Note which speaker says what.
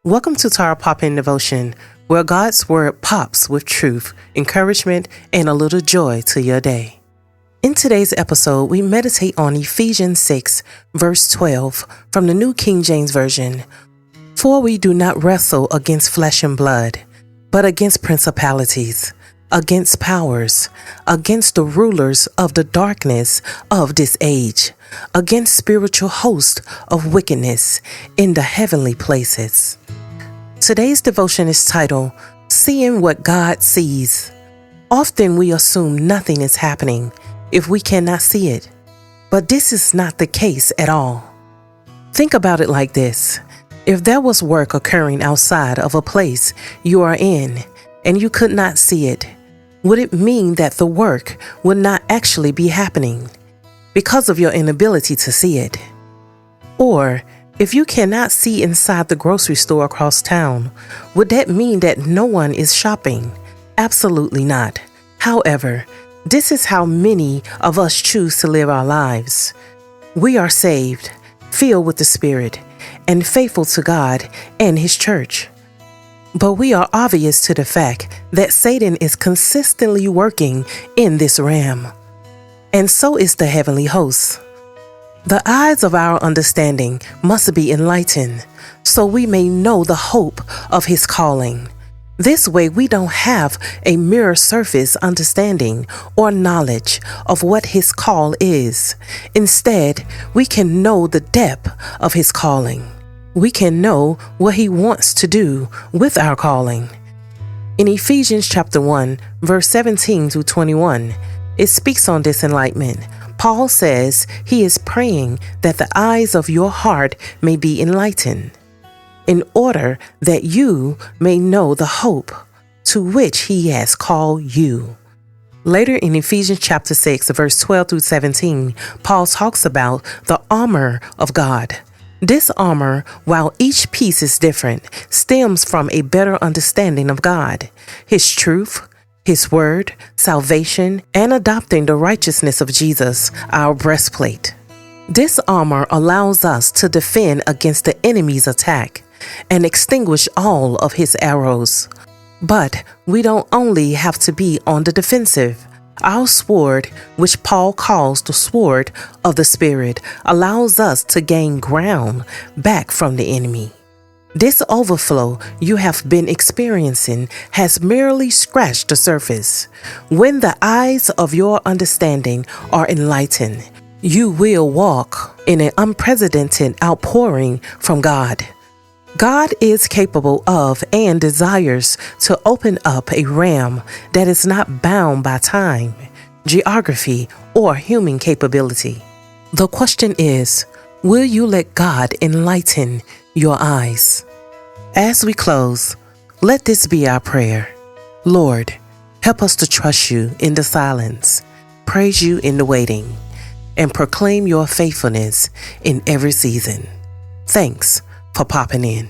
Speaker 1: Welcome to Tara Pop-In Devotion, where God's Word pops with truth, encouragement, and a little joy to your day. In today's episode, we meditate on Ephesians 6, verse 12 from the New King James Version. For we do not wrestle against flesh and blood, but against principalities, against powers, against the rulers of the darkness of this age, against spiritual hosts of wickedness in the heavenly places. Today's devotion is titled, Seeing What God Sees. Often we assume nothing is happening if we cannot see it, but this is not the case at all. Think about it like this. If there was work occurring outside of a place you are in and you could not see it, would it mean that the work would not actually be happening because of your inability to see it? Or, if you cannot see inside the grocery store across town, would that mean that no one is shopping? Absolutely not. However, this is how many of us choose to live our lives. We are saved, filled with the Spirit, and faithful to God and His church. But we are oblivious to the fact that Satan is consistently working in this realm. And so is the heavenly host. The eyes of our understanding must be enlightened, so we may know the hope of His calling. This way we don't have a mere surface understanding or knowledge of what His call is. Instead, we can know the depth of His calling. We can know what He wants to do with our calling. In Ephesians chapter 1, verse 17 to 21, it speaks on this enlightenment. Paul says he is praying that the eyes of your heart may be enlightened, in order that you may know the hope to which He has called you. Later in Ephesians chapter 6, verse 12 through 17, Paul talks about the armor of God. This armor, while each piece is different, stems from a better understanding of God, His truth, His word, salvation, and adopting the righteousness of Jesus, our breastplate. This armor allows us to defend against the enemy's attack and extinguish all of his arrows. But we don't only have to be on the defensive. Our sword, which Paul calls the sword of the Spirit, allows us to gain ground back from the enemy. This overflow you have been experiencing has merely scratched the surface. When the eyes of your understanding are enlightened, you will walk in an unprecedented outpouring from God. God is capable of and desires to open up a realm that is not bound by time, geography, or human capability. The question is, will you let God enlighten your eyes? As we close, let this be our prayer. Lord, help us to trust You in the silence, praise You in the waiting, and proclaim Your faithfulness in every season. Thanks for popping in.